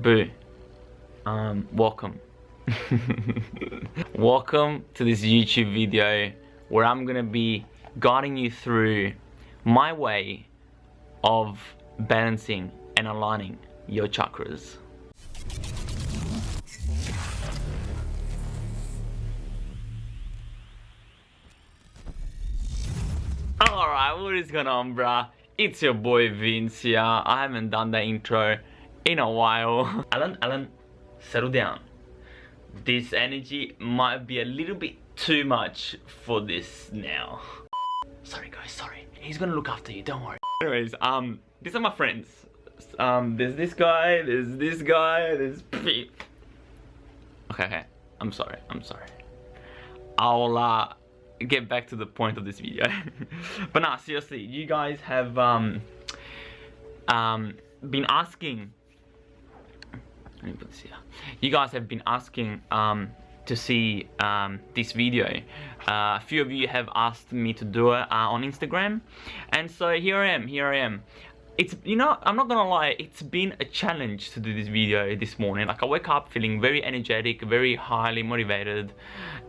Boo, welcome. Welcome to this YouTube video where I'm gonna be guiding you through my way of balancing and aligning your chakras. Alright, what is going on, bruh? It's your boy Vince here. I haven't done the intro in a while. Alan, settle down. This energy might be a little bit too much for this now. Sorry guys, sorry. He's gonna look after you, don't worry. Anyways, these are my friends. There's this guy, there's this guy, there's... Okay, I'm sorry. I'll get back to the point of this video. But nah, seriously, you guys have been asking, let me put this here. You guys have been asking to see this video. A few of you have asked me to do it on Instagram, and so here I am. It's, you know, I'm not gonna lie, it's been a challenge to do this video this morning. Like, I wake up feeling very energetic, very highly motivated,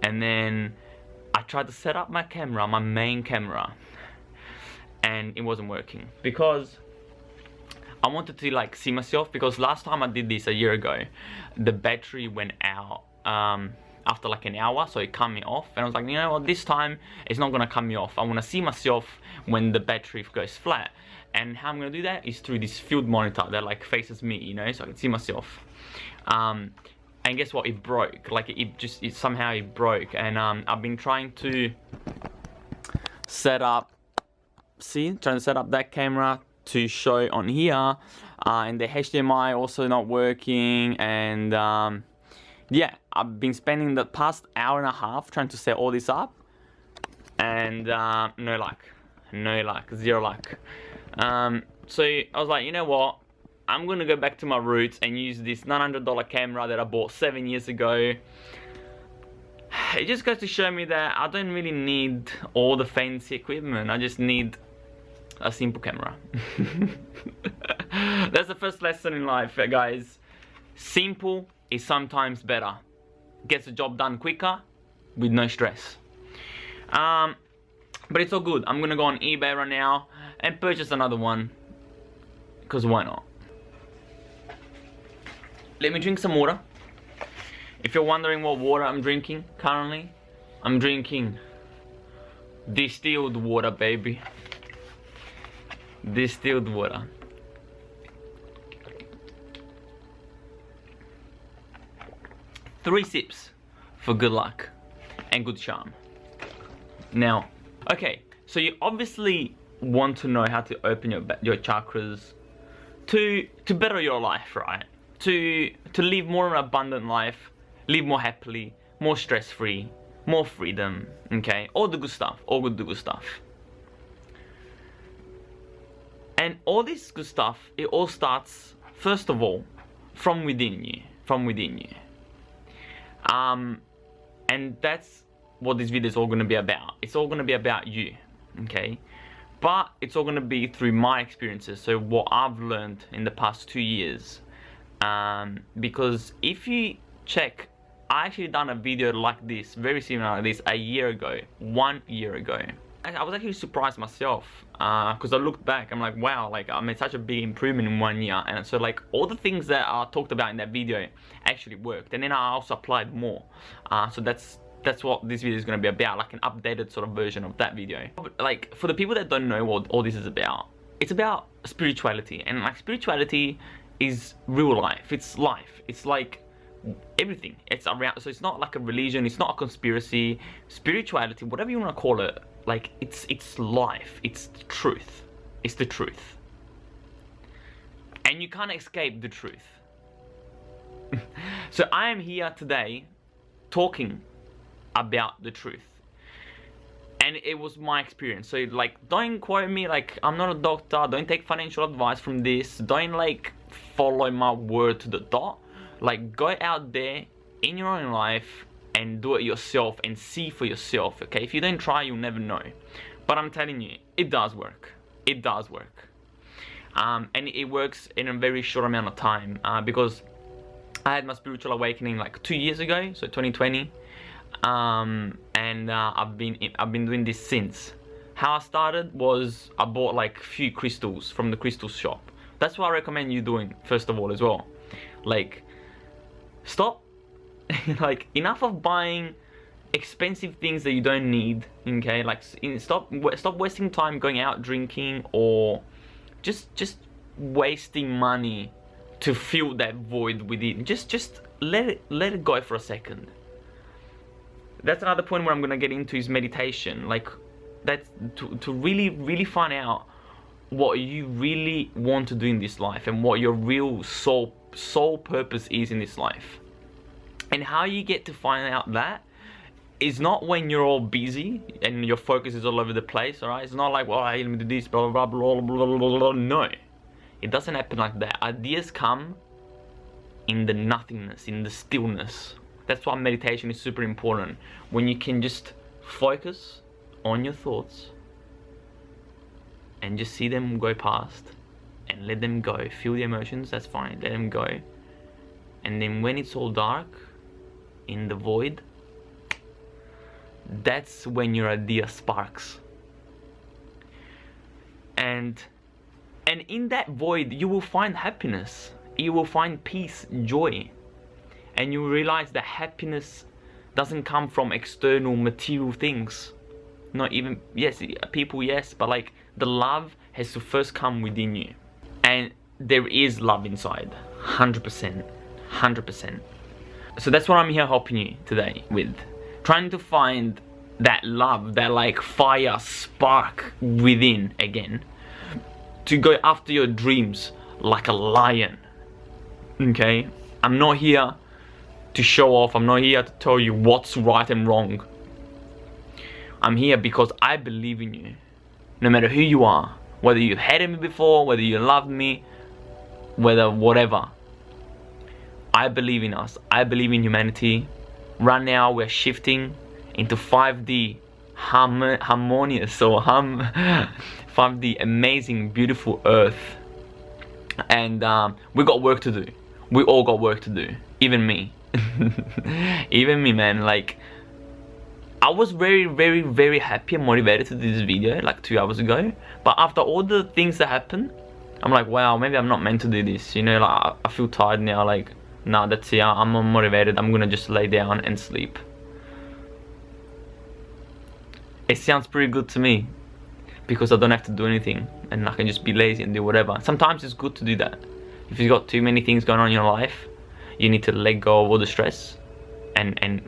and then I tried to set up my camera, my main camera, and it wasn't working because I wanted to like see myself, because last time I did this a year ago, the battery went out after like an hour, so it cut me off, and I was like, you know what, this time it's not gonna cut me off. I wanna see myself when the battery goes flat, and how I'm gonna do that is through this field monitor that like faces me, you know, so I can see myself. And guess what? It broke. Like it somehow broke, and I've been trying to set up. Trying to set up that camera to show on here, and the HDMI also not working, and yeah, I've been spending the past hour and a half trying to set all this up, and no luck, zero luck. So I was like, you know what? I'm gonna go back to my roots and use this $900 camera that I bought 7 years ago. It just goes to show me that I don't really need all the fancy equipment. I just need a simple camera. That's the first lesson in life, guys. Simple is sometimes better. Gets the job done quicker with no stress. But it's all good. I'm gonna go on eBay right now and purchase another one, because why not? Let me drink some water. If you're wondering what water I'm drinking currently, I'm drinking distilled water, baby. Distilled water. Three sips for good luck and good charm. Now, okay, so you obviously want to know how to open your chakras to better your life, right? To live more of an abundant life, live more happily, more stress-free, more freedom, okay? All the good stuff, the good stuff. And all this good stuff, it all starts, first of all, from within you, and that's what this video is all gonna be about. It's all gonna be about you, okay? But it's all gonna be through my experiences, so what I've learned in the past 2 years. Because if you check, I actually done a video like this, very similar like this, a year ago, 1 year ago. I was actually surprised myself, because I looked back, I'm like, wow, like I made such a big improvement in 1 year, and so like all the things that I talked about in that video actually worked, and then I also applied more. So that's what this video is going to be about, like an updated sort of version of that video. But like, for the people that don't know what all this is about, it's about spirituality, and like spirituality is real life. It's like everything. It's around, so it's not like a religion, it's not a conspiracy. Spirituality, whatever you want to call it, like it's life, it's the truth. It's the truth. And you can't escape the truth. So I am here today talking about the truth. And it was my experience. So like, don't quote me, like I'm not a doctor, don't take financial advice from this, don't like follow my word to the dot. Like, go out there in your own life and do it yourself and see for yourself, okay? If you don't try, you'll never know. But I'm telling you, it does work. And it works in a very short amount of time, because I had my spiritual awakening like 2 years ago, so 2020, and I've been doing this since. How I started was I bought like a few crystals from the crystal shop. That's what I recommend you doing first of all as well. Like, stop, like, enough of buying expensive things that you don't need. Okay, like, stop wasting time going out drinking or just wasting money to fill that void within. Just let it go for a second. That's another point where I'm gonna get into is meditation. Like, that's to really find out what you really want to do in this life and what your real soul purpose is in this life. And how you get to find out that is not when you're all busy and your focus is all over the place, alright? It's not like, well, I let me do this, blah blah blah blah blah blah blah. No, it doesn't happen like that. Ideas come in the nothingness, in the stillness. That's why meditation is super important. When you can just focus on your thoughts and just see them go past and let them go. Feel the emotions, that's fine, let them go. And then when it's all dark, in the void, that's when your idea sparks. And in that void, you will find happiness. You will find peace, joy. And you will realize that happiness doesn't come from external material things. Not even, yes, people, yes, but like the love has to first come within you. And there is love inside, 100%, 100%. So that's what I'm here helping you today with. Trying to find that love, that like fire spark within again. To go after your dreams like a lion. Okay? I'm not here to show off. I'm not here to tell you what's right and wrong. I'm here because I believe in you. No matter who you are. Whether you've hated me before, whether you loved me, whether whatever. I believe in us. I believe in humanity. Right now we're shifting into 5D harmonious or 5D amazing beautiful earth. And we got work to do. We all got work to do. Even me. Even me, man. Like, I was very happy and motivated to do this video like 2 hours ago. But after all the things that happened, I'm like, wow, maybe I'm not meant to do this. You know, like I feel tired now. Like, nah, that's it. I'm unmotivated. I'm gonna just lay down and sleep. It sounds pretty good to me because I don't have to do anything and I can just be lazy and do whatever. Sometimes it's good to do that. If you've got too many things going on in your life, you need to let go of all the stress and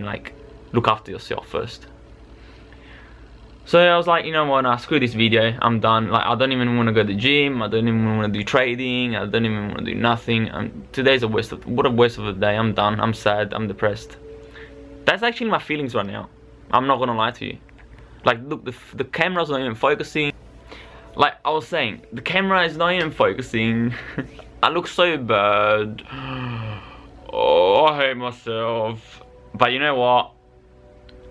like look after yourself first. So I was like, you know what, nah, screw this video, I'm done. Like, I don't even want to go to the gym, I don't even want to do trading, I don't even want to do nothing. Today's a waste of, what a waste of a day. I'm done, I'm sad, I'm depressed. That's actually my feelings right now. I'm not gonna lie to you. Like, look, the camera's not even focusing. Like I was saying, the camera is not even focusing. I look so bad. Oh, I hate myself. But you know what?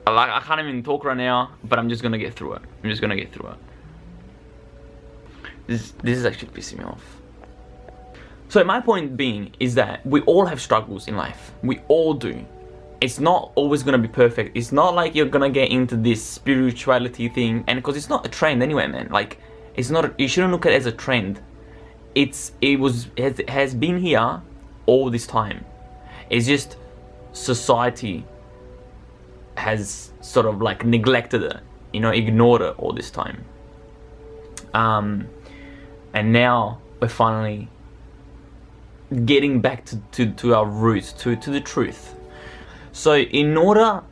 Like, I can't even talk right now, but I'm just gonna get through it. I'm just gonna get through it. This is actually pissing me off. So my point being is that we all have struggles in life. We all do. It's not always gonna be perfect. It's not like you're gonna get into this spirituality thing, and because it's not a trend anyway, man. Like, it's not. You shouldn't look at it as a trend. It has been here all this time. It's just society has sort of like neglected it, you know, ignored it all this time. And now we're finally getting back to our roots, to the truth. So in order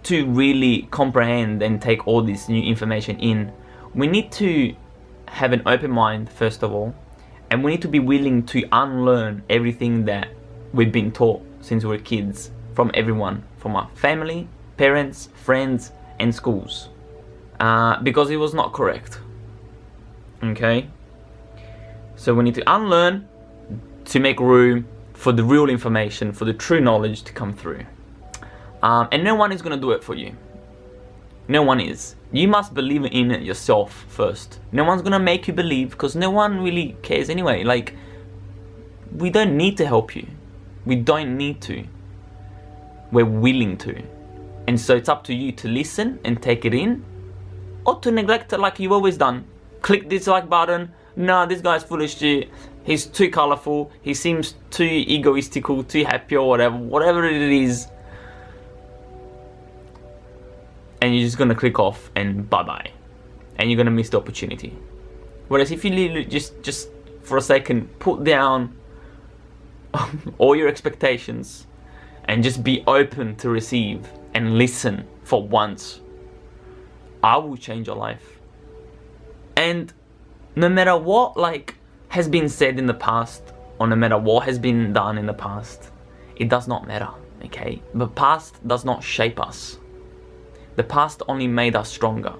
to really comprehend and take all this new information in, we need to have an open mind first of all, and we need to be willing to unlearn everything that we've been taught since we were kids, from everyone, from our family, parents, friends, and schools, because it was not correct. Okay? So we need to unlearn to make room for the real information, for the true knowledge to come through. And no one is going to do it for you. No one is. You must believe in it yourself first. No one's going to make you believe, because no one really cares anyway. Like, we don't need to help you. We don't need to. We're willing to. And so it's up to you to listen and take it in, or to neglect it like you've always done. Click dislike button. Nah, this guy's full of shit. He's too colorful. He seems too egoistical, too happy, or whatever it is. And you're just gonna click off and bye-bye. And you're gonna miss the opportunity. Whereas if you literally just for a second put down all your expectations and just be open to receive and listen for once, I will change your life. And no matter what has been said in the past, or no matter what has been done in the past, it does not matter, okay? The past does not shape us. The past only made us stronger.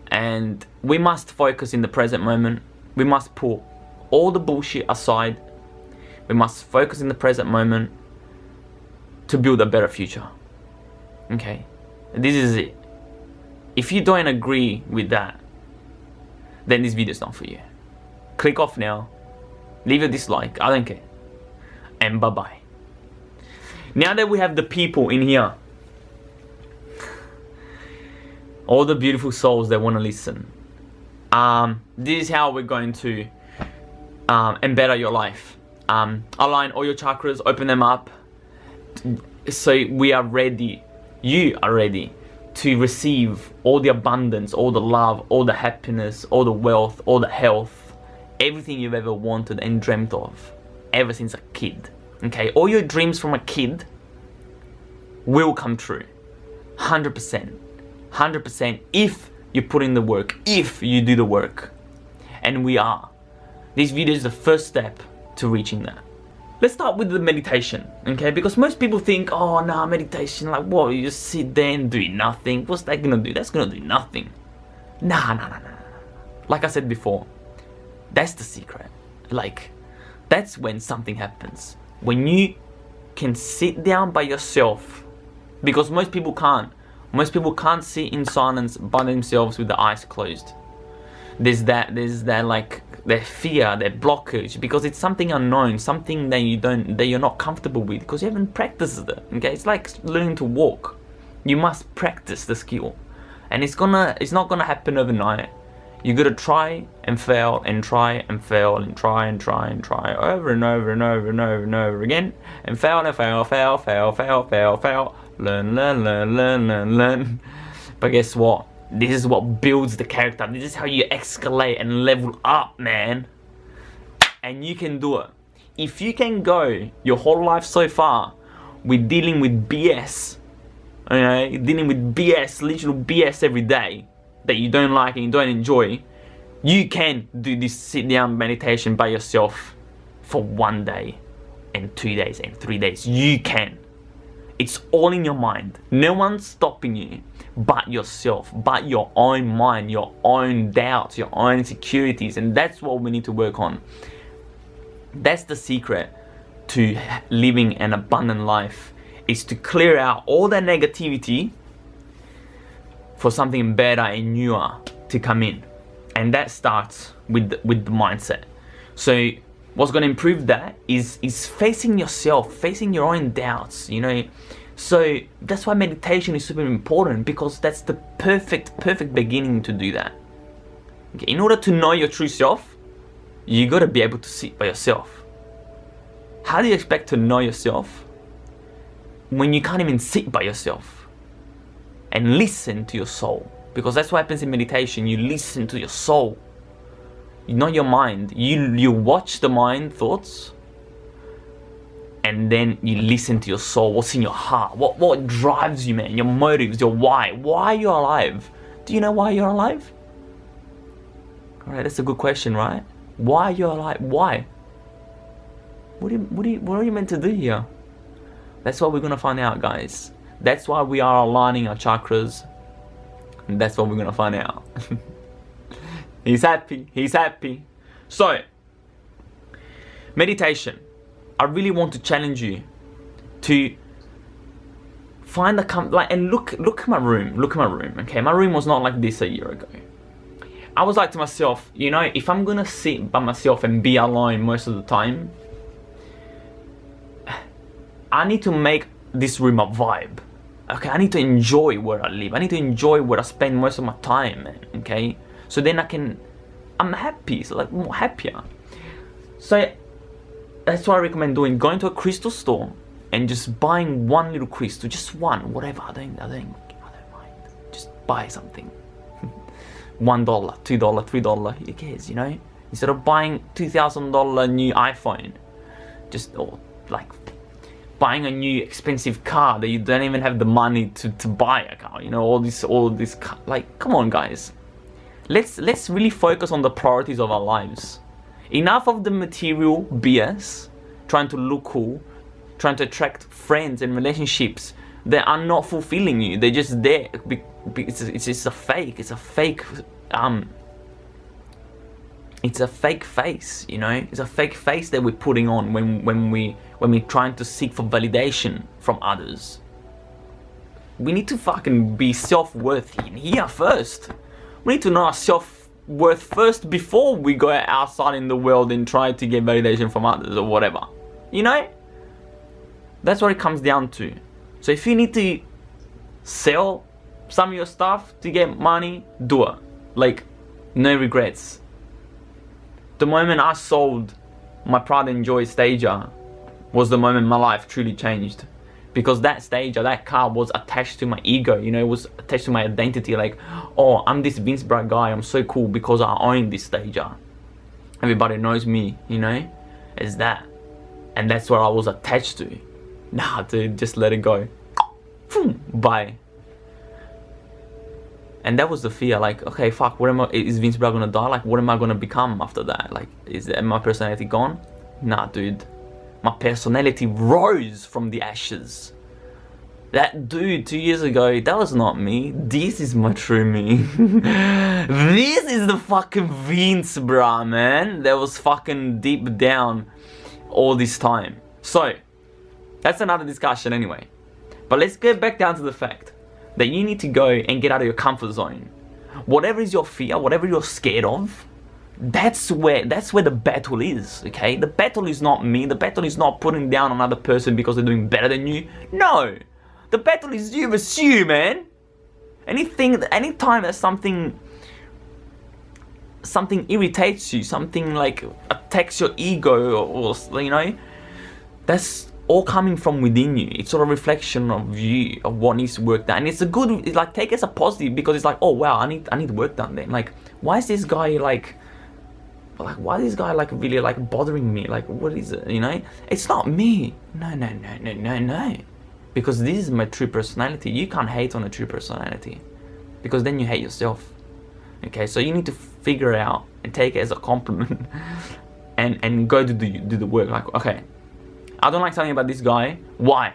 And we must focus in the present moment. We must put all the bullshit aside. We must focus in the present moment to build a better future. Okay? This is it. If you don't agree with that, then this video is not for you. Click off now. Leave a dislike. I don't care. And bye-bye. Now that we have the people in here, all the beautiful souls that want to listen, this is how we're going to better your life. Align all your chakras, open them up, so we are ready, you are ready to receive all the abundance, all the love, all the happiness, all the wealth, all the health, everything you've ever wanted and dreamt of ever since a kid. Okay, all your dreams from a kid will come true. 100%. 100% if you put in the work, if you do the work. And we are. This video is the first step to reaching that. Let's start with the meditation, okay? Because most people think, oh nah, meditation, like what, you just sit there and do nothing. What's that gonna do? That's gonna do nothing. Nah. Like I said before, that's the secret. Like, that's when something happens. When you can sit down by yourself, because most people can't. Most people can't sit in silence by themselves with the eyes closed. There's that like that fear, that blockage, because it's something unknown, something that you're not comfortable with, because you haven't practiced it. Okay, it's like learning to walk. You must practice the skill, and it's not gonna happen overnight. You gotta try and fail and try and fail and try and try and try over and over and over and over and over again, and fail and fail. Learn. But guess what? This is what builds the character. This is how you escalate and level up, man. And you can do it. If you can go your whole life so far with dealing with BS, okay, dealing with BS, literal BS every day that you don't like and you don't enjoy, you can do this sit down meditation by yourself for 1 day and 2 days and 3 days. You can. It's all in your mind. No one's stopping you but yourself, but your own mind, your own doubts, your own insecurities. And that's what we need to work on. That's the secret to living an abundant life, is to clear out all that negativity for something better and newer to come in. And that starts with the mindset. So what's going to improve that is facing yourself, facing your own doubts, you know. So that's why meditation is super important, because that's the perfect beginning to do that. Okay, in order to know your true self, you got to be able to sit by yourself. How do you expect to know yourself when you can't even sit by yourself and listen to your soul? Because that's what happens in meditation. You listen to your soul, not your mind. You watch the mind thoughts, and then you listen to your soul. What's in your heart? What drives you, man? Your motives, your why. Why you're alive? Do you know why you're alive? All right, that's a good question, right? Why you're alive? Why? What are you meant to do here? That's what we're gonna find out, guys. That's why we are aligning our chakras, and that's what we're gonna find out. He's happy. So, meditation. I really want to challenge you to find the and look at my room. Okay, my room was not like this a year ago. I was like to myself, you know, if I'm gonna sit by myself and be alone most of the time, I need to make this room a vibe. Okay, I need to enjoy where I live. I need to enjoy where I spend most of my time, man. Okay, so then I'm happy, so like more happier. So that's what I recommend doing. Going to a crystal store and just buying one little crystal, just one, whatever. I don't mind. Just buy something. $1, $2, $3. Who cares, you know? Instead of buying $2,000 new iPhone, or like buying a new expensive car that you don't even have the money to buy a car. You know, all this, like, come on, guys. Let's really focus on the priorities of our lives. Enough of the material BS, trying to look cool, trying to attract friends and relationships that are not fulfilling you. They're just there. It's just a fake. It's a fake. It's a fake face. You know, it's a fake face that we're putting on when we're trying to seek for validation from others. We need to fucking be self-worthy in here first. We need to know our self-worth first before we go outside in the world and try to get validation from others or whatever. You know? That's what it comes down to. So if you need to sell some of your stuff to get money, do it. Like, no regrets. The moment I sold my Pride and Joy stager was the moment my life truly changed. Because that stager, that car was attached to my ego, you know, it was attached to my identity. Like, oh, I'm this Vince Bragg guy, I'm so cool because I own this stager. Everybody knows me, you know, as that. And that's what I was attached to. Nah, dude, just let it go. Bye. And that was the fear, like, okay, fuck, is Vince Bragg gonna die? Like, what am I gonna become after that? Like, is my personality gone? Nah, dude. My personality rose from the ashes. That dude 2 years ago, that was not me. This is my true me. This is the fucking Vince, bruh, man. That was fucking deep down all this time. So, that's another discussion anyway. But let's get back down to the fact that you need to go and get out of your comfort zone. Whatever is your fear, whatever you're scared of, that's where the battle is, okay? The battle is not me. The battle is not putting down another person because they're doing better than you. No. The battle is you versus you, man. Anytime that something irritates you, something like attacks your ego or you know, that's all coming from within you. It's sort of a reflection of you, of what needs to work done. And it's like, take it as a positive, because it's like, oh wow, I need work done then. Like, why is this guy why is this guy like really like bothering me? Like, what is it? You know, it's not me. No. Because this is my true personality. You can't hate on a true personality, because then you hate yourself. Okay, so you need to figure it out and take it as a compliment, and go to do the work. Like, okay, I don't like something about this guy. Why?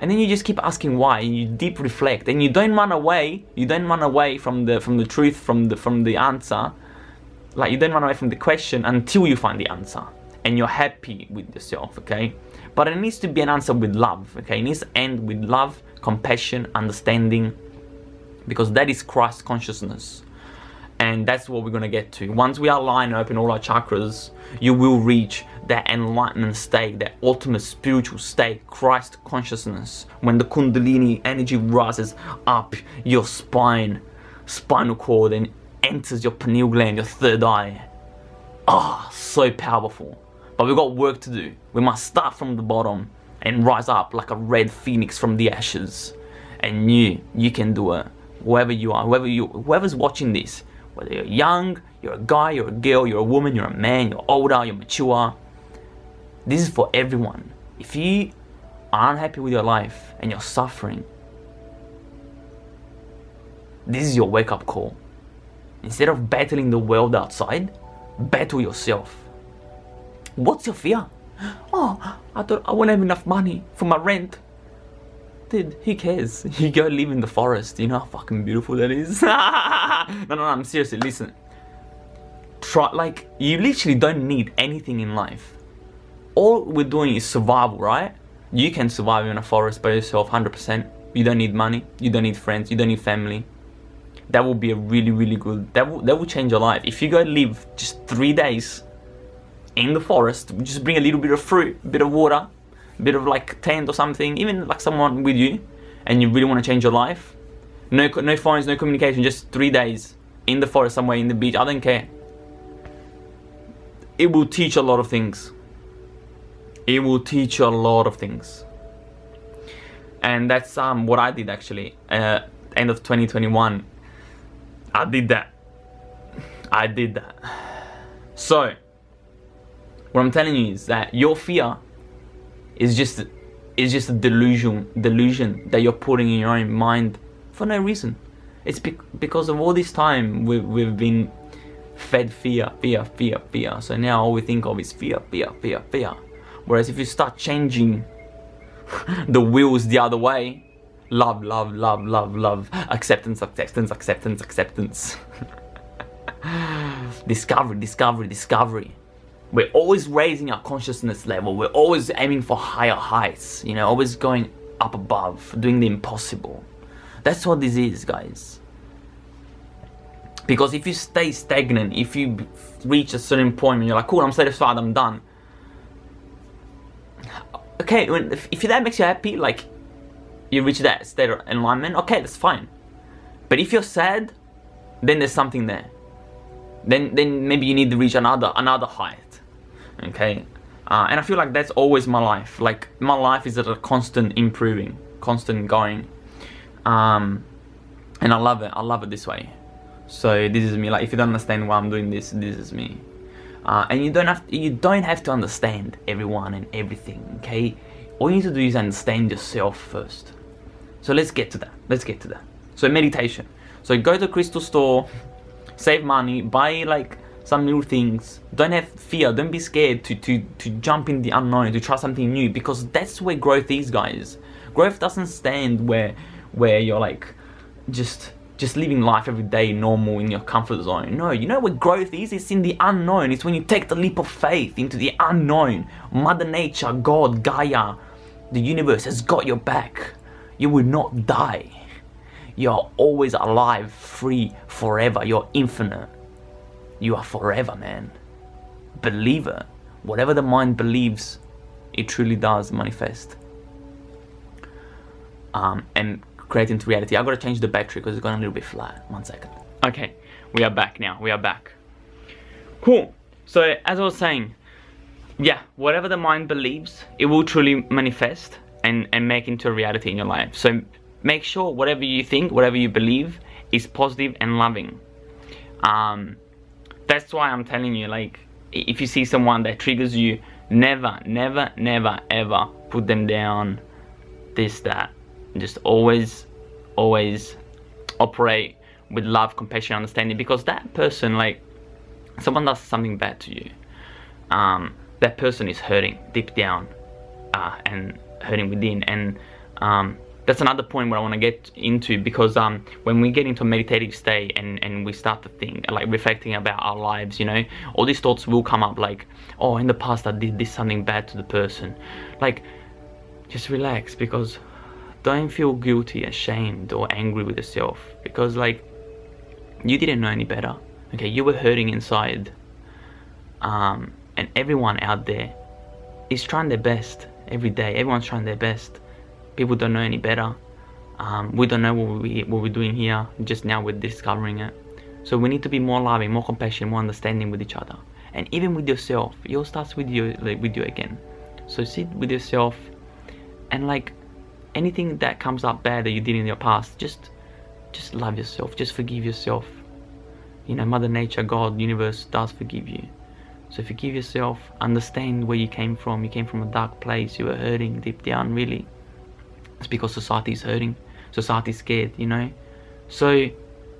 And then you just keep asking why, and you deep reflect, and you don't run away. You don't run away from the truth, from the answer. Like, you don't run away from the question until you find the answer and you're happy with yourself, okay? But it needs to be an answer with love, okay? It needs to end with love, compassion, understanding, because that is Christ consciousness. And that's what we're going to get to. Once we align and open all our chakras, you will reach that enlightenment state, that ultimate spiritual state, Christ consciousness. When the Kundalini energy rises up your spinal cord, and enters your pineal gland, your third eye. Ah, so powerful. But we've got work to do. We must start from the bottom and rise up like a red phoenix from the ashes. And you can do it. Whoever you are, whoever's watching this, whether you're young, you're a guy, you're a girl, you're a woman, you're a man, you're older, you're mature. This is for everyone. If you are unhappy with your life and you're suffering, this is your wake-up call. Instead of battling the world outside, battle yourself. What's your fear? Oh, I thought I won't have enough money for my rent. Dude, who cares? You go live in the forest. You know how fucking beautiful that is? No, I'm seriously, listen. You literally don't need anything in life. All we're doing is survival, right? You can survive in a forest by yourself 100%. You don't need money. You don't need friends. You don't need family. That will be a really, really good, that will change your life. If you go live just 3 days in the forest, just bring a little bit of fruit, a bit of water, a bit of like tent or something, even like someone with you, and you really want to change your life, no phones, no communication, just 3 days in the forest somewhere, in the beach, I don't care. It will teach a lot of things. It will teach you a lot of things. And that's what I did actually. End of 2021, I did that. So what I'm telling you is that your fear is just a delusion that you're putting in your own mind for no reason. It's because of all this time we've been fed fear. So now all we think of is fear. Whereas if you start changing the wheels the other way, love, acceptance. Discovery. We're always raising our consciousness level. We're always aiming for higher heights, you know, always going up above, doing the impossible. That's what this is, guys. Because if you stay stagnant, if you reach a certain point and you're like, cool, I'm satisfied, I'm done. Okay, if that makes you happy, like you reach that state of enlightenment, okay, that's fine. But if you're sad, then there's something there. Then maybe you need to reach another height. Okay, and I feel like that's always my life. Like my life is at a constant improving, constant going, and I love it this way. So this is me. Like if you don't understand why I'm doing this, this is me. And you don't have to understand everyone and everything. Okay, all you need to do is understand yourself first. So let's get to that. So meditation. So go to the crystal store, save money, buy like some new things. Don't have fear. Don't be scared to jump in the unknown, to try something new, because that's where growth is, guys. Growth doesn't stand where you're like just living life every day normal in your comfort zone. No, you know what growth is? It's in the unknown. It's when you take the leap of faith into the unknown. Mother Nature, God, Gaia, the universe has got your back. You will not die. You're always alive, free, forever. You're infinite. You are forever, man. Believe it. Whatever the mind believes, it truly does manifest. And create into reality. I've got to change the battery because it's gone a little bit flat. 1 second. Okay, we are back now. We are back. Cool. So as I was saying, yeah, whatever the mind believes, it will truly manifest and make into a reality in your life. So make sure whatever you think, whatever you believe is positive and loving. That's why I'm telling you, like, if you see someone that triggers you, never ever put them down, this, that. Just always operate with love, compassion, understanding, because that person, like, someone does something bad to you, that person is hurting deep down, and hurting within, and that's another point where I want to get into, because when we get into a meditative state and we start to think, like reflecting about our lives, you know, all these thoughts will come up, like, oh, in the past I did this something bad to the person. Like, just relax, because don't feel guilty, ashamed, or angry with yourself, because, like, you didn't know any better. Okay, you were hurting inside, and everyone out there is trying their best every day. Everyone's trying their best. People don't know any better. We don't know what we're doing here. Just now we're discovering it. So we need to be more loving, more compassionate, more understanding with each other, and even with yourself. It all starts with you, like, with you again. So sit with yourself, and, like, anything that comes up bad that you did in your past, just love yourself. Just forgive yourself. You know, Mother Nature, God, universe does forgive you. So forgive yourself. Understand where you came from. You came from a dark place. You were hurting deep down, really. It's because society's hurting. Society's scared, you know. So,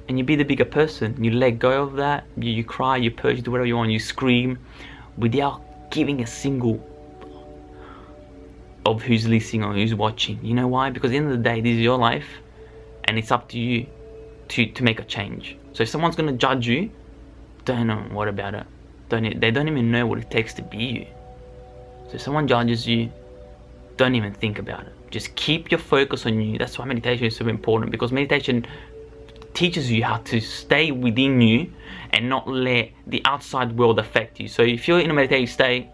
and you be the bigger person. You let go of that. You cry, you purge, do whatever you want. You scream without giving a single of who's listening or who's watching. You know why? Because at the end of the day, this is your life, and it's up to you to make a change. So if someone's gonna judge you, don't know what about it. They don't even know what it takes to be you. So if someone judges you, don't even think about it. Just keep your focus on you. That's why meditation is so important, because meditation teaches you how to stay within you and not let the outside world affect you. So if you're in a meditative state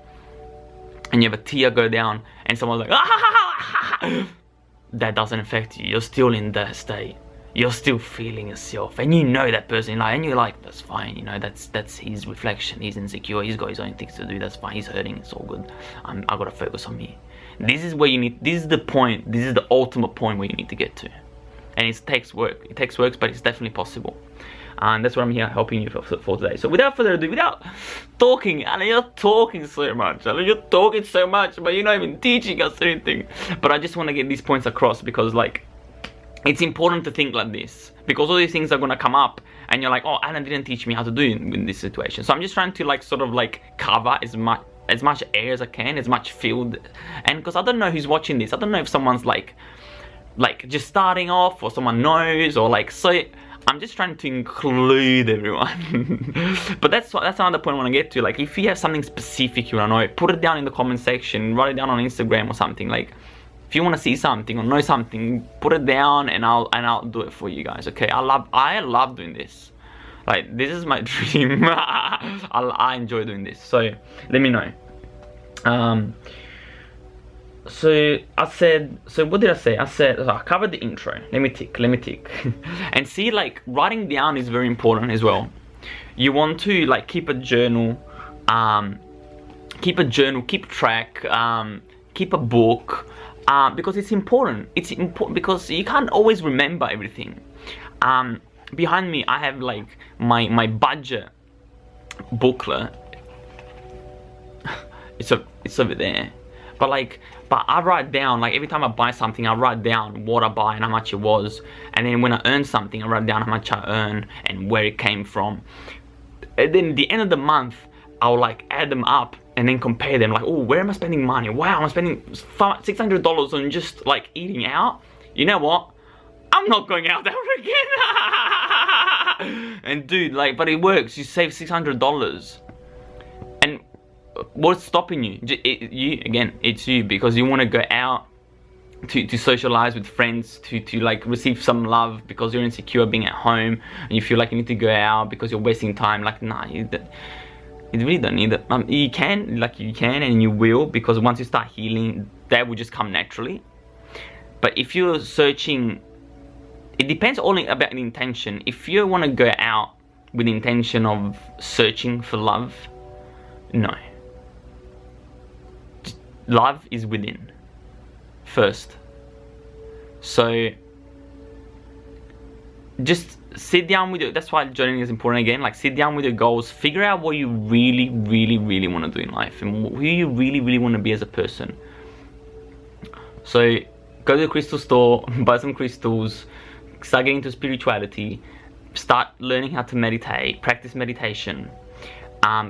and you have a tear go down and someone's like, ah, that doesn't affect you. You're still in that state. You're still feeling yourself, and you know that person, like, and you're like, that's fine, you know, that's his reflection. He's insecure, he's got his own things to do, that's fine, he's hurting, it's all good. I gotta focus on me. This is where you need, this is the point, this is the ultimate point where you need to get to. And it takes work, but it's definitely possible. And that's what I'm here helping you for today. So without further ado, without talking, and you're talking so much, but you're not even teaching us anything. But I just want to get these points across, because like, it's important to think like this, because all these things are going to come up and you're like, oh, Alan didn't teach me how to do it in this situation. So I'm just trying to like sort of like cover as much air as I can, as much field. And because I don't know who's watching this, I don't know if someone's like just starting off, or someone knows, or like, so I'm just trying to include everyone. But that's another point I want to get to. Like, if you have something specific you want to know, put it down in the comment section, write it down on Instagram or something. Like, if you want to see something or know something, put it down and I'll do it for you guys. Okay, I love doing this. Like, this is my dream. I enjoy doing this. So let me know. So what did I say? I said, I covered the intro. Let me tick. And see, like, writing down is very important as well. You want to like keep a journal, keep track, keep a book. Because it's important. It's important because you can't always remember everything. Behind me, I have like my budget booklet. It's over there. But I write down, like, every time I buy something, I write down what I buy and how much it was. And then when I earn something, I write down how much I earn and where it came from. And then at the end of the month, I'll like add them up and then compare them, like, oh, where am I spending money? Wow, I'm spending $600 on just like eating out. You know what? I'm not going out there again. And dude, like, but it works. You save $600. And what's stopping you? It's you, because you want to go out to socialize with friends, to like receive some love, because you're insecure being at home and you feel like you need to go out because you're wasting time. Like, nah, you really don't need it. You can and you will, because once you start healing, that will just come naturally. But if you're searching, it depends all about the intention. If you want to go out with the intention of searching for love, no. Love is within first. So just sit down with your, that's why journaling is important again. Like, sit down with your goals, figure out what you really want to do in life, and who you really want to be as a person. So go to the crystal store, buy some crystals, start getting into spirituality, start learning how to meditate, practice meditation,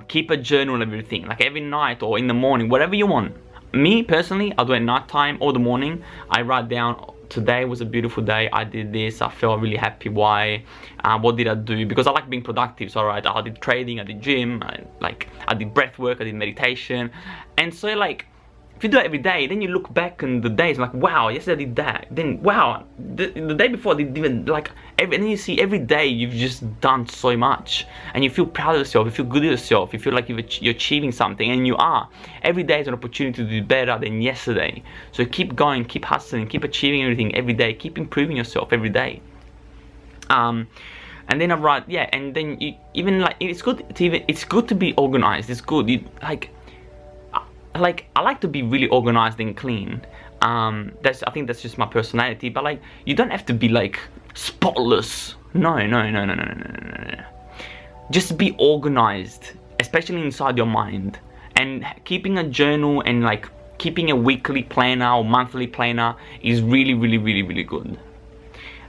keep a journal of everything, like every night or in the morning, whatever you want. Me personally, I'll do it at night time or the morning. I write down, today was a beautiful day, I did this, I felt really happy, why, what did I do, because I like being productive. So I did trading, I did gym, I did breath work, I did meditation. And so like, if you do it every day, then you look back on the days like, wow, yesterday I did that, then wow, the day before I did even like, and then you see every day you've just done so much, and you feel proud of yourself, you feel good of yourself, you feel like you're achieving something, and you are. Every day is an opportunity to do better than yesterday. So keep going, keep hustling, keep achieving everything every day, keep improving yourself every day. And then I write, yeah, and then you even like, it's good to be organized. It's good. I like to be really organized and clean. I think that's just my personality. But like, you don't have to be like spotless. No. Just be organized, especially inside your mind. And keeping a journal and like keeping a weekly planner or monthly planner is really good.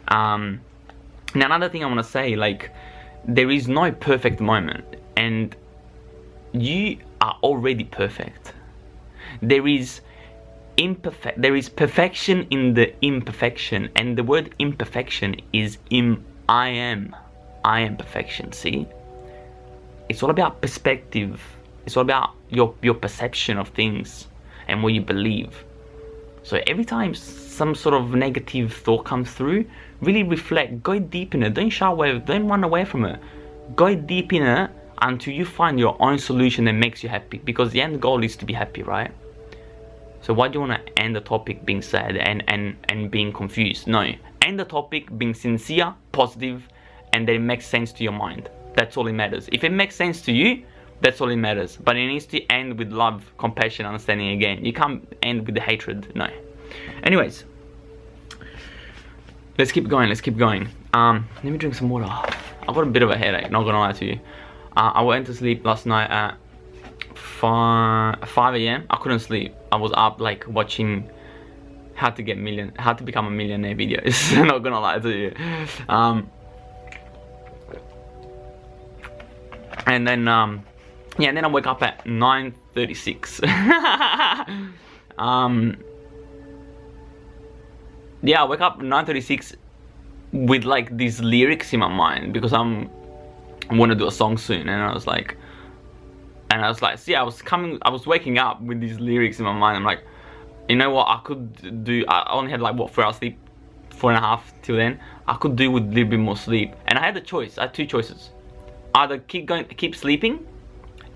Now another thing I want to say, like, there is no perfect moment, and you are already perfect. There is perfection in the imperfection, and the word imperfection is I am perfection. See, it's all about perspective. It's all about your perception of things and what you believe. So every time some sort of negative thought comes through, really reflect, go deep in it. Don't shy away, don't run away from it. Go deep in it until you find your own solution that makes you happy, because the end goal is to be happy, right? So why do you want to end the topic being sad and being confused? No, end the topic being sincere, positive, and that it makes sense to your mind. That's all it matters. If it makes sense to you, that's all it matters. But it needs to end with love, compassion, understanding again. You can't end with the hatred, no. Anyways, let's keep going, let's keep going. Let me drink some water. I've got a bit of a headache, not gonna lie to you. I went to sleep last night at 5 a.m. I couldn't sleep. I was up like watching how to become a millionaire videos. Not gonna lie to you. And then yeah, and then I wake up at 9:36. Yeah, I wake up 9:36 with like these lyrics in my mind, because I want to do a song soon, and I was like, see, I was waking up with these lyrics in my mind. I'm like, you know what, I only had like, what, 4 hours sleep, 4.5 till then. I could do with a little bit more sleep, and I had a choice. I had two choices: either keep sleeping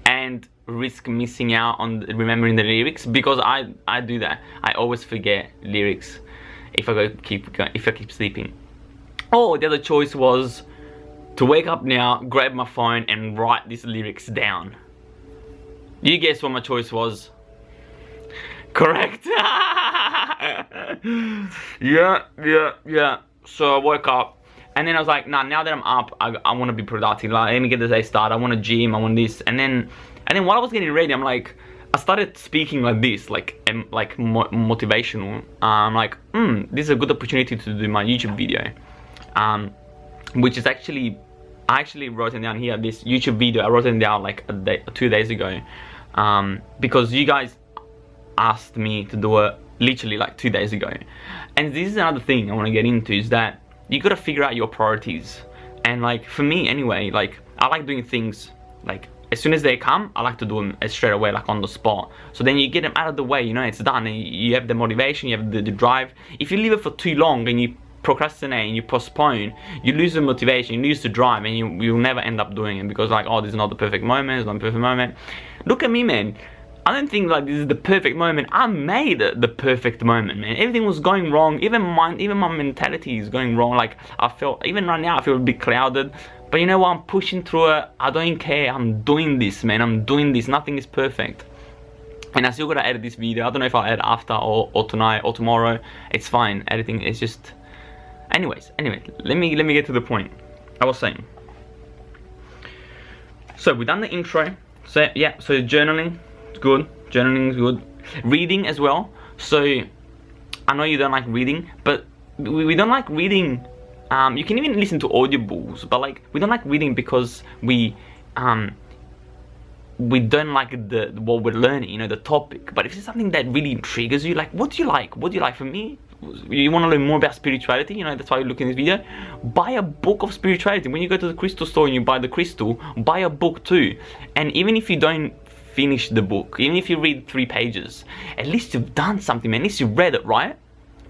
and risk missing out on remembering the lyrics, because I do that. I always forget lyrics if I keep sleeping. Or the other choice was to wake up now, grab my phone and write these lyrics down. You guess what my choice was? Correct. Yeah. So I woke up, and then I was like, nah, now that I'm up, I want to be productive. Like, let me get the day started. I want to gym, I want this. And then while I was getting ready, I'm like, I started speaking like this, like motivational. I'm like, this is a good opportunity to do my YouTube video. Which is actually, I actually wrote it down here, this YouTube video. I wrote it down like 2 days ago, because you guys asked me to do it literally like 2 days ago. And this is another thing I want to get into, is that you got to figure out your priorities. And like, for me anyway, like, I like doing things like as soon as they come, I like to do them straight away, like on the spot. So then you get them out of the way, you know, it's done, and you have the motivation, you have the drive. If you leave it for too long and you procrastinate and you postpone, you lose the motivation, you lose the drive, and you'll never end up doing it, because like, oh, this is not the perfect moment, it's not the perfect moment. Look at me, man. I don't think like this is the perfect moment. I made it the perfect moment, man. Everything was going wrong. Even my mentality is going wrong. Like, I felt, even right now, I feel a bit clouded. But you know what? I'm pushing through it. I don't care. I'm doing this, man. I'm doing this. Nothing is perfect. And I still gotta edit this video. I don't know if I'll edit after or tonight or tomorrow. It's fine. Editing is just. Anyway, let me get to the point. I was saying. So we've done the intro. So yeah. So journaling. Good. Journaling is good. Reading as well. So I know you don't like reading, but we don't like reading. You can even listen to audiobooks, but like, we don't like reading because we don't like what we're learning, you know, the topic. But if it's something that really intrigues you, like, what do you like? What do you like? For me, you want to learn more about spirituality, you know, that's why you look in this video. Buy a book of spirituality. When you go to the crystal store and you buy the crystal, buy a book too. And even if you don't finish the book, even if you read 3 pages, at least you've done something, man. At least you read it, right?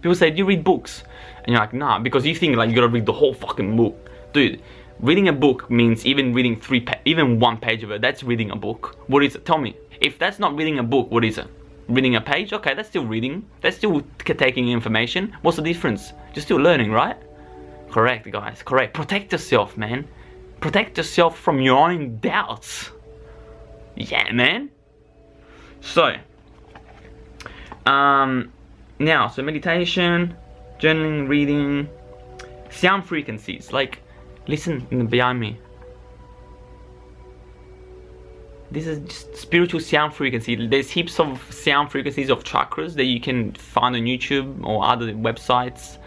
People say, do you read books? And you're like, nah, because you think like you gotta read the whole fucking book. Dude, reading a book means even reading even 1 page of it. That's reading a book. What is it? Tell me. If that's not reading a book, what is it? Reading a page? Okay, that's still reading. That's still taking information. What's the difference? You're still learning, right? Correct, guys. Correct. Protect yourself, man. Protect yourself from your own doubts. Yeah, man. So, now, so meditation, journaling, reading, sound frequencies. Like, listen behind me. This is just spiritual sound frequency. There's heaps of sound frequencies of chakras that you can find on YouTube or other websites.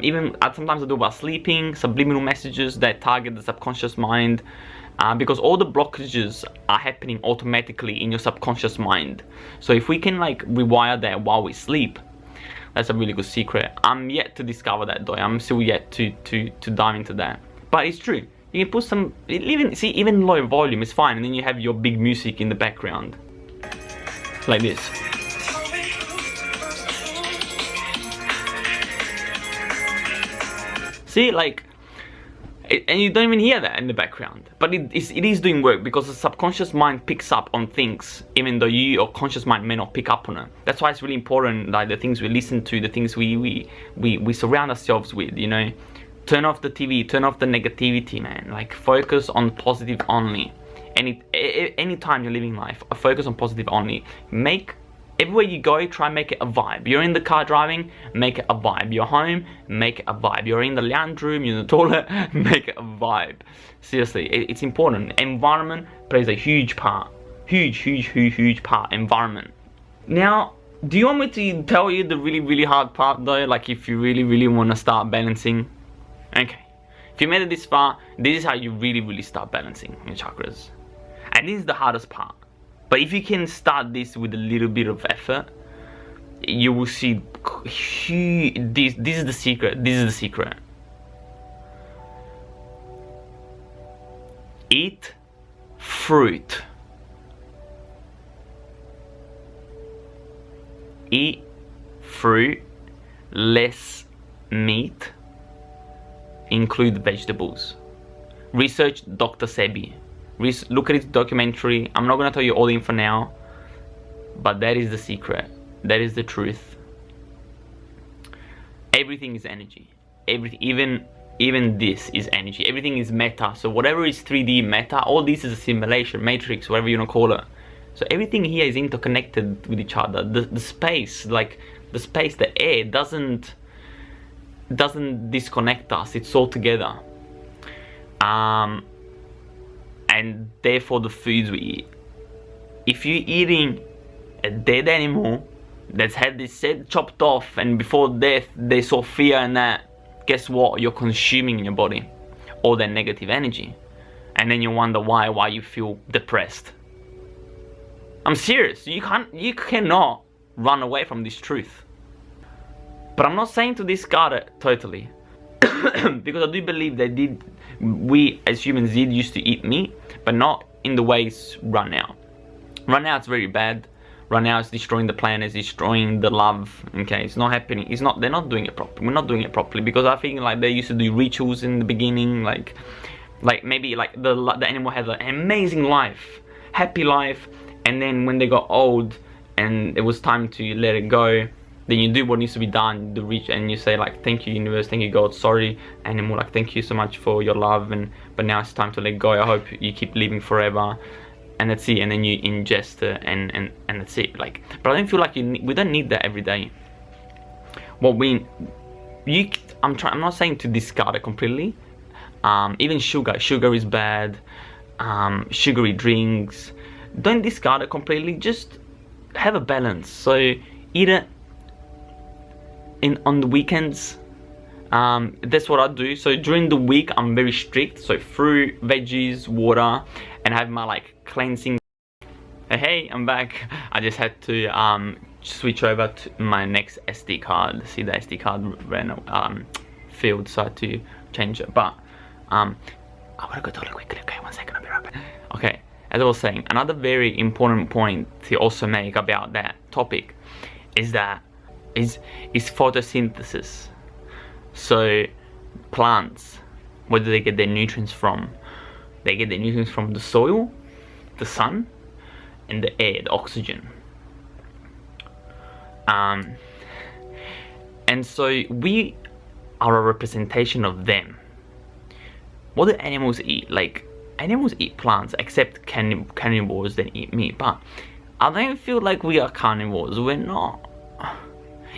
Even sometimes I do about sleeping, subliminal messages that target the subconscious mind. Because all the blockages are happening automatically in your subconscious mind. So if we can like rewire that while we sleep, that's a really good secret. I'm yet to discover that though. I'm still yet to dive into that. But it's true. You can put some, even low volume is fine, and then you have your big music in the background. Like this. See, like, And you don't even hear that in the background, but it is doing work, because the subconscious mind picks up on things even though your conscious mind may not pick up on it. That's why it's really important, like the things we listen to, the things we surround ourselves with, you know. Turn off the TV, turn off the negativity, man. Like, focus on positive only. Any time you're living life, focus on positive only. Everywhere you go, try and make it a vibe. You're in the car driving, make it a vibe. You're home, make it a vibe. You're in the lounge room, you're in the toilet, make it a vibe. Seriously, it's important. Environment plays a huge part. Huge part, environment. Now, do you want me to tell you the really hard part though? Like, if you really want to start balancing? Okay. If you made it this far, this is how you really start balancing your chakras. And this is the hardest part. But if you can start this with a little bit of effort, you will see this is the secret. This is the secret. Eat fruit. Eat fruit, less meat, include vegetables. Research Dr. Sebi. Look at his documentary. I'm not going to tell you all the info now, but that is the secret. That is the truth. Everything is energy. Everything, even this is energy. Everything is meta. So whatever is 3D meta, all this is a simulation, matrix, whatever you want to call it. So everything here is interconnected with each other. The space, like the space, the air doesn't disconnect us. It's all together. And therefore the foods we eat. If you're eating a dead animal that's had this head chopped off, and before death they saw fear in that, guess what? You're consuming in your body all that negative energy, and then you wonder why you feel depressed. I'm serious. You cannot run away from this truth. But I'm not saying to discard it totally, because I do believe that we as humans did used to eat meat, but not in the ways right now. Right now it's very bad. Right now it's destroying the planet, it's destroying the love. Okay, it's not happening. They're not doing it properly. We're not doing it properly, because I think like they used to do rituals in the beginning, like maybe like the animal had an amazing life, happy life, and then when they got old and it was time to let it go, then you do what needs to be done, and you say like, thank you universe, thank you God, sorry animal, like thank you so much for your love, but now it's time to let go. I hope you keep living forever, and that's it. And then you ingest it, and that's it. Like, but I don't feel like we don't need that every day. I'm not saying to discard it completely. Even sugar is bad. Sugary drinks, don't discard it completely. Just have a balance. So eat it on the weekends. That's what I do. So during the week I'm very strict, so fruit, veggies, water, and I have my like cleansing. Hey, I'm back. I just had to switch over to my next SD card. See, the SD card ran filled, so I had to change it. But I gotta go toilet quickly. Okay, 1 second, I'll be right back. Okay, as I was saying, another very important point to also make about that topic is photosynthesis. So plants, where do they get their nutrients from? They get their nutrients from the soil, the sun, and the air, the oxygen. And so we are a representation of them. What do animals eat? Like, animals eat plants, except carnivores that eat meat. But I don't feel like we are carnivores. We're not.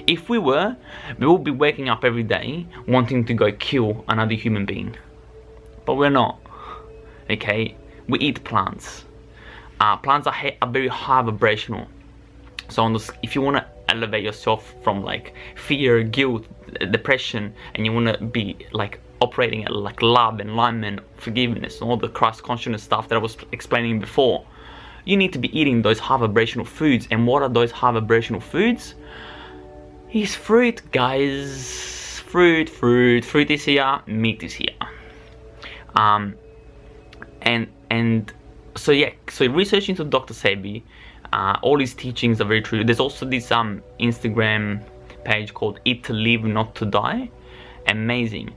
If we were, we would be waking up every day wanting to go kill another human being. But we're not. Okay? We eat plants. Plants are very high vibrational. So if you want to elevate yourself from like fear, guilt, depression, and you want to be like operating at like love, enlightenment, forgiveness, and all the Christ consciousness stuff that I was explaining before, you need to be eating those high vibrational foods. And what are those high vibrational foods? It's fruit, guys. Fruit is here, meat is here. And so yeah, so research into Dr. Sebi, all his teachings are very true. There's also this Instagram page called Eat to Live, Not to Die. Amazing.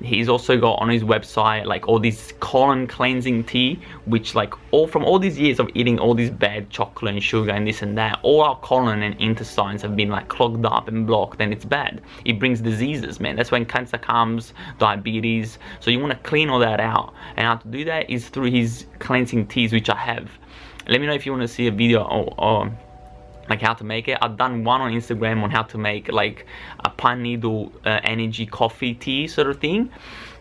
he's also got on his website like all this colon cleansing tea, which like from all these years of eating all this bad chocolate and sugar and this and that, all our colon and intestines have been like clogged up and blocked, and it's bad. It brings diseases, man. That's when cancer comes, diabetes. So you want to clean all that out, and how to do that is through his cleansing teas, which I have. Let me know if you want to see a video or like how to make it. I've done one on Instagram on how to make like a pine needle energy coffee tea sort of thing.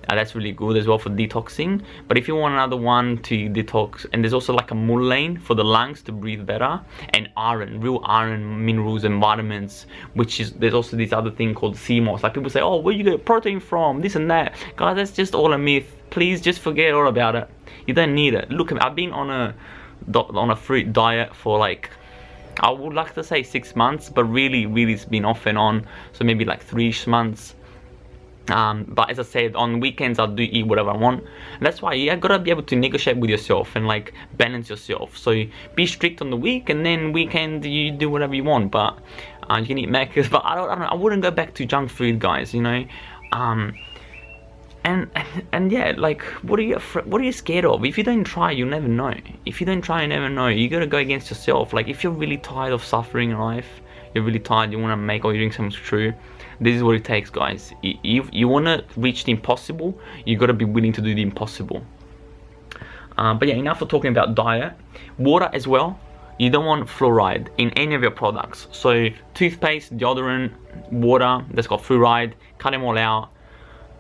That's really good as well for detoxing. But if you want another one to detox, and there's also like a mullein for the lungs to breathe better, and iron, real iron minerals and vitamins, which is, there's also this other thing called sea moss. Like people say, oh, where you get protein from, this and that. Guys, that's just all a myth. Please just forget all about it. You don't need it. Look, I've been on a fruit diet for like, I would like to say 6 months, but really it's been off and on, so maybe like 3-ish months. But as I said, on weekends I do eat whatever I want, and that's why you gotta be able to negotiate with yourself and like balance yourself. So be strict on the week, and then weekend you do whatever you want. But you can eat macros, but I don't know, I wouldn't go back to junk food, guys, you know. And yeah, like, what are you scared of? If you don't try, you'll never know. If you don't try, you never know. You gotta go against yourself. Like, if you're really tired of suffering in life, you're really tired, you want to make or you're doing something true, this is what it takes, guys. If you want to reach the impossible, you gotta be willing to do the impossible. But yeah, enough for talking about diet. Water as well. You don't want fluoride in any of your products. So toothpaste, deodorant, water that's got fluoride, cut them all out.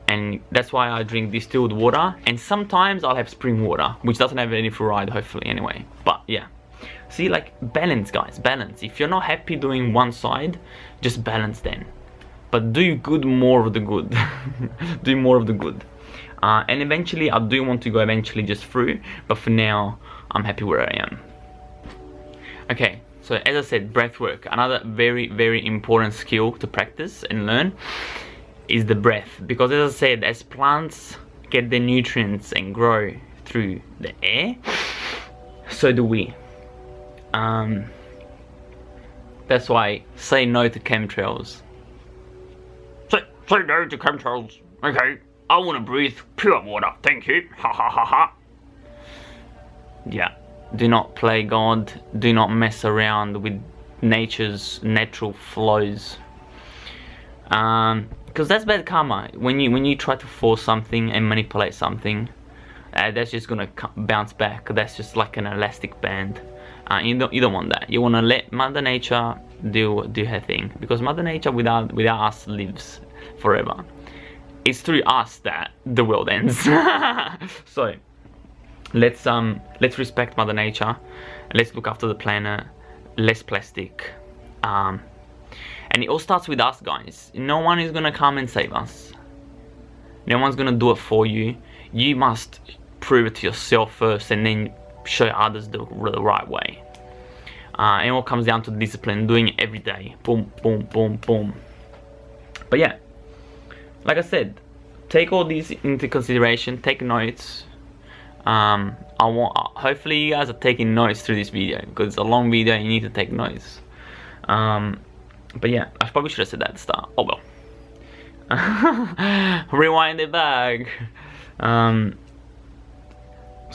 And that's why I drink distilled water, and sometimes I'll have spring water, which doesn't have any fluoride, hopefully, anyway. But yeah, see, like, balance, guys, balance. If you're not happy doing one side, just balance then. But do good, more of the good. Do more of the good. And eventually, I do want to go eventually just through, but for now, I'm happy where I am. Okay, so as I said, breathwork, another very important skill to practice and learn is the breath. Because as I said, as plants get their nutrients and grow through the air, so do we. That's why say no to chemtrails. Say no to chemtrails. Okay, I want to breathe pure water, thank you. Ha ha ha ha. Yeah, do not play God. Do not mess around with nature's natural flows. Because that's bad karma. When you try to force something and manipulate something, that's just gonna bounce back. That's just like an elastic band. You don't want that. You want to let Mother Nature do her thing, because Mother Nature without us lives forever. It's through us that the world ends. So let's respect Mother Nature. Let's look after the planet. Less plastic. And it all starts with us, guys. No one is gonna come and save us. No one's gonna do it for you. You must prove it to yourself first, and then show others the right way. And it all comes down to discipline, doing it every day. Boom, boom, boom, boom. But yeah, like I said, take all these into consideration. Take notes. Hopefully you guys are taking notes through this video, because it's a long video and you need to take notes. But yeah, I probably should have said that at the start. Oh well. Rewind it back. So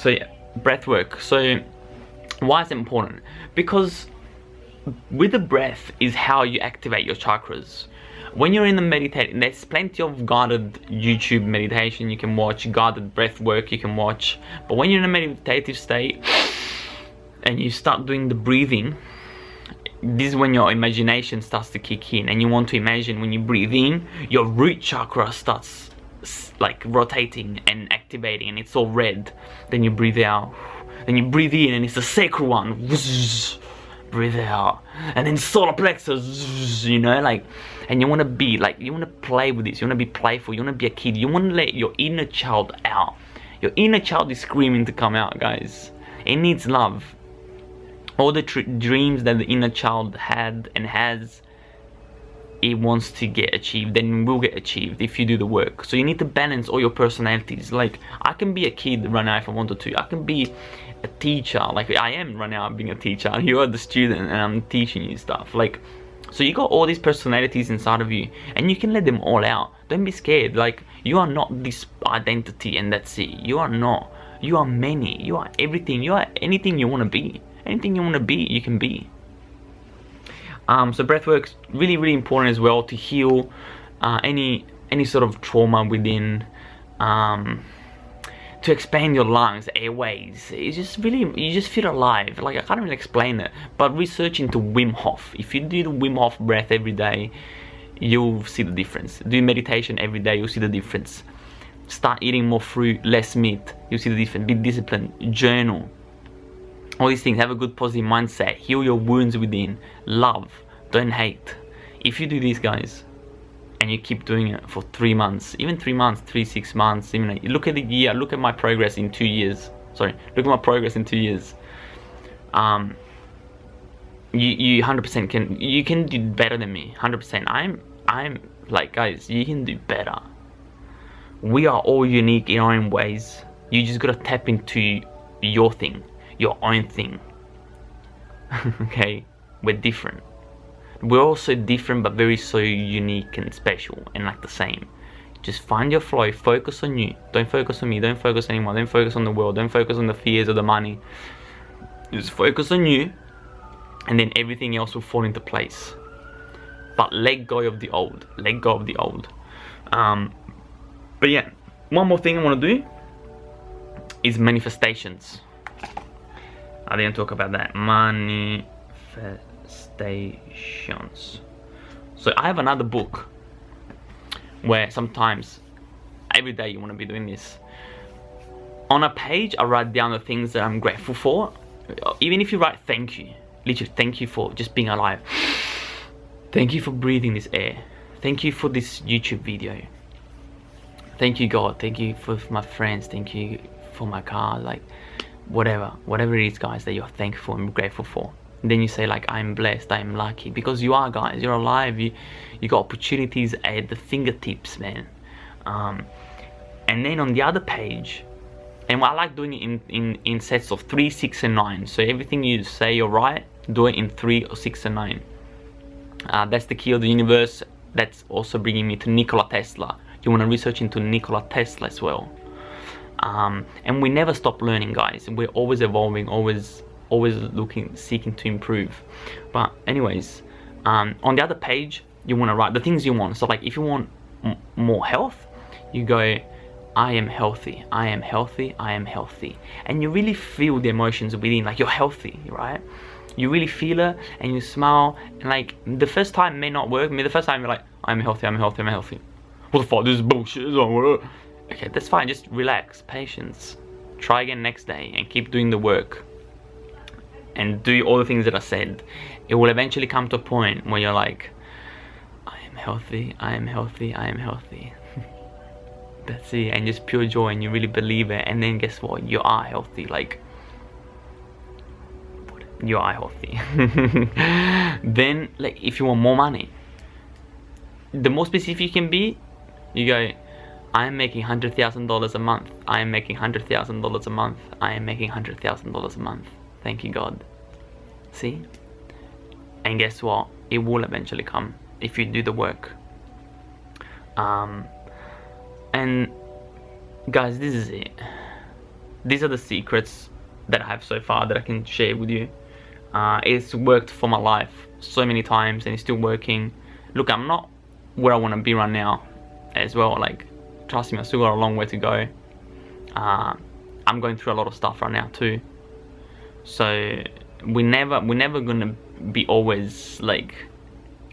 yeah, breathwork. So why is it important? Because with the breath is how you activate your chakras. When you're in the meditating, there's plenty of guided YouTube meditation you can watch, guided breathwork you can watch. But when you're in a meditative state and you start doing the breathing, this is when your imagination starts to kick in, and you want to imagine when you breathe in, your root chakra starts like rotating and activating, and it's all red. Then you breathe out, then you breathe in, and it's the sacral one. Breathe out, and then solar plexus, you know, like, and you want to be like, you want to play with this, you want to be playful, you want to be a kid, you want to let your inner child out. Your inner child is screaming to come out, guys. It needs love. All the dreams that the inner child had and has, it wants to get achieved, then will get achieved if you do the work. So you need to balance all your personalities. Like, I can be a kid right now if I wanted to. I can be a teacher, like I am right now being a teacher. You are the student and I'm teaching you stuff. Like, So you got all these personalities inside of you, and you can let them all out. Don't be scared. Like, you are not this identity and that's it. You are not. You are many. You are everything. You are anything you want to be. Anything you want to be, you can be. So breathwork's really, really important as well to heal any sort of trauma within, to expand your lungs, airways. It's just really, you just feel alive. Like, I can't even explain it. But research into Wim Hof. If you do the Wim Hof breath every day, you'll see the difference. Do meditation every day, you'll see the difference. Start eating more fruit, less meat, you'll see the difference. Be disciplined, journal. All these things. Have a good positive mindset. Heal your wounds within. Love, don't hate. If you do these, guys, and you keep doing it for 3 months, even 3 months, 6 months, even look at the year, look at my progress in 2 years. Sorry, look at my progress in 2 years. You 100% can do better than me. 100%. I'm like, guys, you can do better. We are all unique in our own ways. You just gotta tap into your thing, your own thing. Okay, we're different. We're all so different, but very so unique and special and like the same. Just find your flow, focus on you. Don't focus on me, don't focus on anyone, don't focus on the world, don't focus on the fears or the money. Just focus on you, and then everything else will fall into place. But let go of the old, let go of the old. But yeah, one more thing I want to do is manifestations. I didn't talk about that. Manifestations. So I have another book where sometimes, every day you want to be doing this. On a page, I write down the things that I'm grateful for. Even if you write thank you, literally thank you for just being alive. Thank you for breathing this air. Thank you for this YouTube video. Thank you, God. Thank you for my friends. Thank you for my car. Like, whatever it is, guys, that you're thankful and grateful for. And then you say, like, I'm blessed, I'm lucky, because you are, guys. You're alive. You got opportunities at the fingertips, man. And then on the other page, and I like doing it in sets of 3, 6, and 9. So everything you say you're right, do it in 3 or 6 and 9. That's the key of the universe. That's also bringing me to Nikola Tesla. You want to research into Nikola Tesla as well. And we never stop learning, guys. We're always evolving, always seeking to improve. But anyways, on the other page, you want to write the things you want. So like, if you want more health, you go, I am healthy, I am healthy, I am healthy. And you really feel the emotions within, like, you're healthy, right? You really feel it, and you smile, and like, the first time may not work. I mean, the first time you're like, I'm healthy, I'm healthy, I'm healthy. What the fuck, this is bullshit. Okay, that's fine, just relax, patience. Try again next day, and keep doing the work. And do all the things that I said. It will eventually come to a point where you're like, I am healthy, I am healthy, I am healthy. That's it, and just pure joy, and you really believe it. And then guess what? You are healthy. Like, you are healthy. Then, like, if you want more money, the more specific you can be, you go, I am making $100,000 a month. I am making $100,000 a month. I am making $100,000 a month. Thank you, God. See? And guess what? It will eventually come if you do the work. And guys, this is it. These are the secrets that I have so far that I can share with you. It's worked for my life so many times, and it's still working. Look, I'm not where I want to be right now as well. Like, trust me, I still got a long way to go. I'm going through a lot of stuff right now too. So we're never gonna be always like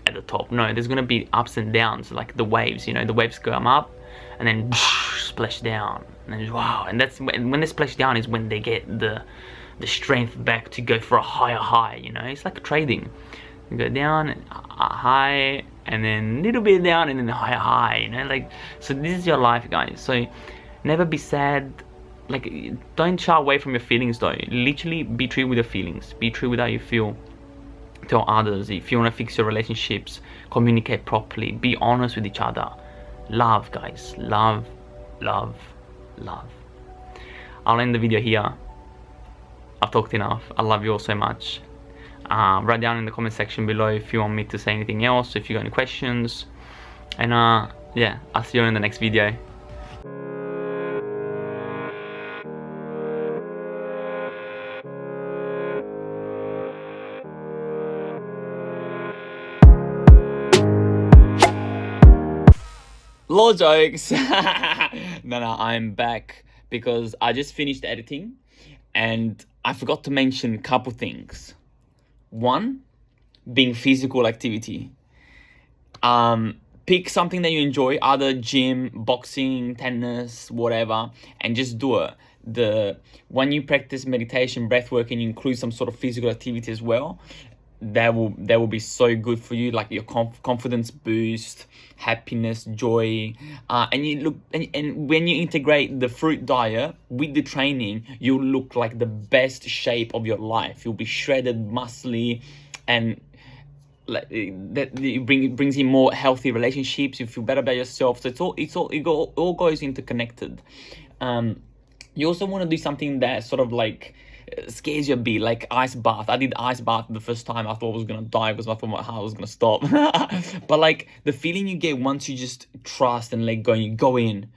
at the top. No, there's gonna be ups and downs, like the waves. You know, the waves come up and then splash down, and then wow. And that's when they splash down is when they get the strength back to go for a higher high. You know, it's like trading. You go down, high, and then a little bit down, and then a higher high. You know, like, so this is your life, guys. So never be sad. Like, don't shy away from your feelings though. Literally be true with your feelings. Be true with how you feel. Tell others. If you want to fix your relationships, communicate properly. Be honest with each other. Love, guys. Love, love, love. I'll end the video here. I've talked enough. I love you all so much. Write down in the comment section below if you want me to say anything else, if you got any questions. And yeah, I'll see you in the next video. Lol jokes. No, I'm back because I just finished editing and I forgot to mention a couple things. One, being physical activity. Pick something that you enjoy, either gym, boxing, tennis, whatever, and just do it. When you practice meditation, breathwork, and you include some sort of physical activity as well, that will be so good for you, like your confidence boost, happiness, joy, and you look and when you integrate the fruit diet with the training, you'll look like the best shape of your life. You'll be shredded, muscly, and like that it brings in more healthy relationships. You feel better about yourself. So it all goes interconnected. You also want to do something that sort of like scares you a bit, like ice bath. I did ice bath the first time. I thought I was gonna die because I thought my heart was gonna stop. But like the feeling you get once you just trust and let go, and you go in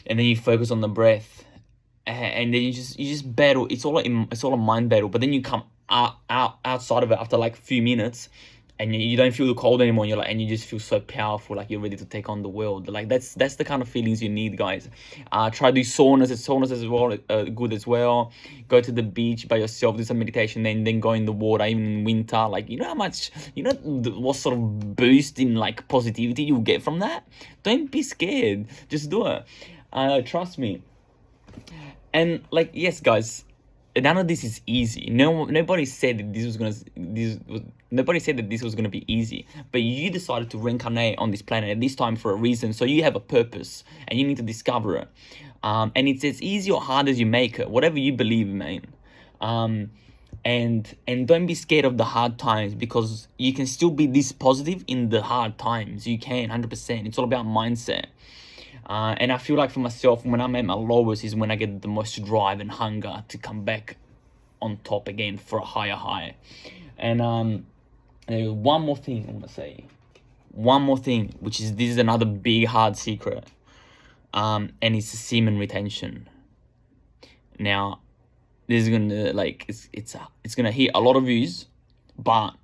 and then you focus on the breath, and then you just battle. It's all a mind battle. But then you come outside of it after like a few minutes, and you don't feel the cold anymore. You're like, and you just feel so powerful, like you're ready to take on the world. Like that's the kind of feelings you need, guys. Try to do saunas as well, good as well. Go to the beach by yourself, do some meditation, then go in the water, even in winter. Like, you know how much, what sort of boost in like positivity you get from that? Don't be scared, just do it. Trust me. And like, yes, guys, none of this is easy. Nobody said that nobody said that this was gonna be easy. But you decided to reincarnate on this planet at this time for a reason. So you have a purpose, and you need to discover it. And it's as easy or hard as you make it, whatever you believe, man. And don't be scared of the hard times, because you can still be this positive in the hard times. You can, 100%. It's all about mindset. And I feel like for myself, when I'm at my lowest is when I get the most drive and hunger to come back on top again for a higher high. And there's one more thing I want to say. One more thing, this is another big hard secret. And it's semen retention. Now, this is gonna it's gonna hit a lot of views, but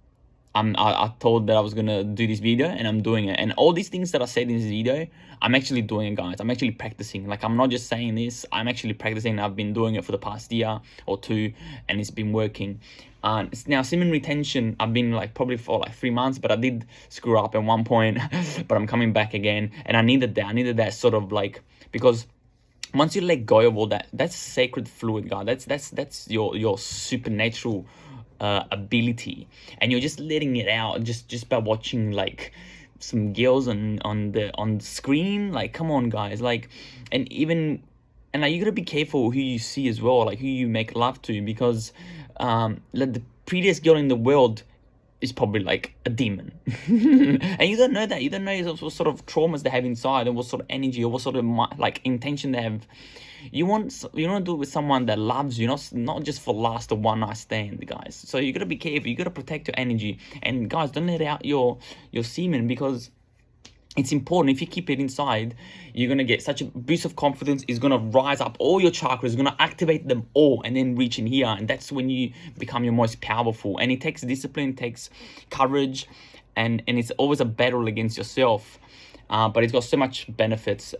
I told that I was gonna do this video, and I'm doing it. And all these things that I said in this video, I'm actually doing it, guys. I'm actually practicing. Like, I'm not just saying this, I'm actually practicing. I've been doing it for the past year or two, and it's been working. Now, semen retention, I've been like probably for like 3 months, but I did screw up at one point, but I'm coming back again. And I needed that sort of like, because once you let go of all that, that's sacred fluid, guys. That's your supernatural ability, and you're just letting it out just by watching like some girls on the screen. Like, come on, guys. Like, and like, you gotta be careful who you see as well, like who you make love to, because like the prettiest girl in the world is probably like a demon. And you don't know that. You don't know what sort of traumas they have inside, and what sort of energy or what sort of like intention they have. You want to do it with someone that loves you, not just for last or one night stand, guys. So you gotta be careful. You gotta protect your energy, and guys, don't let out your semen, because it's important. If you keep it inside, you're gonna get such a boost of confidence. It's gonna rise up all your chakras. It's gonna activate them all, and then reach in here, and that's when you become your most powerful. And it takes discipline, it takes courage, and it's always a battle against yourself. But it's got so much benefits.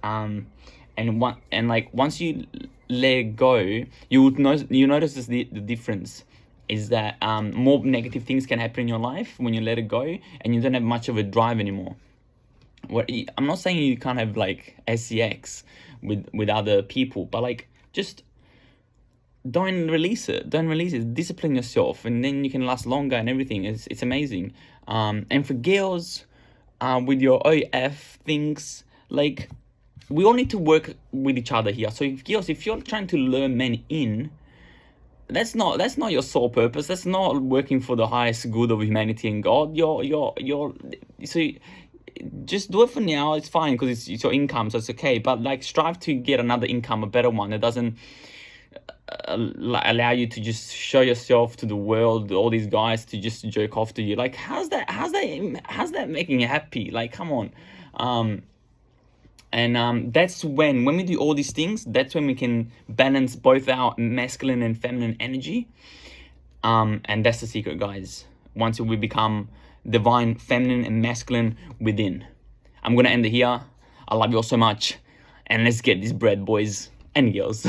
And once you let it go, you notice the difference is that more negative things can happen in your life when you let it go, and you don't have much of a drive anymore. I'm not saying you can't have like sex with other people, but like, just don't release it. Discipline yourself, and then you can last longer and everything. It's amazing. And for girls, with your OF things, like, we all need to work with each other here. So if you're trying to lure men in, that's not your sole purpose. That's not working for the highest good of humanity and God. So just do it for now. It's fine, because it's your income, so it's okay. But like, strive to get another income, a better one that doesn't allow you to just show yourself to the world, all these guys to just jerk off to you. Like, how's that making you happy? Like, come on. That's when we do all these things, that's when we can balance both our masculine and feminine energy. And that's the secret, guys. Once we become divine feminine and masculine within. I'm gonna end it here. I love you all so much, and let's get this bread, boys and girls.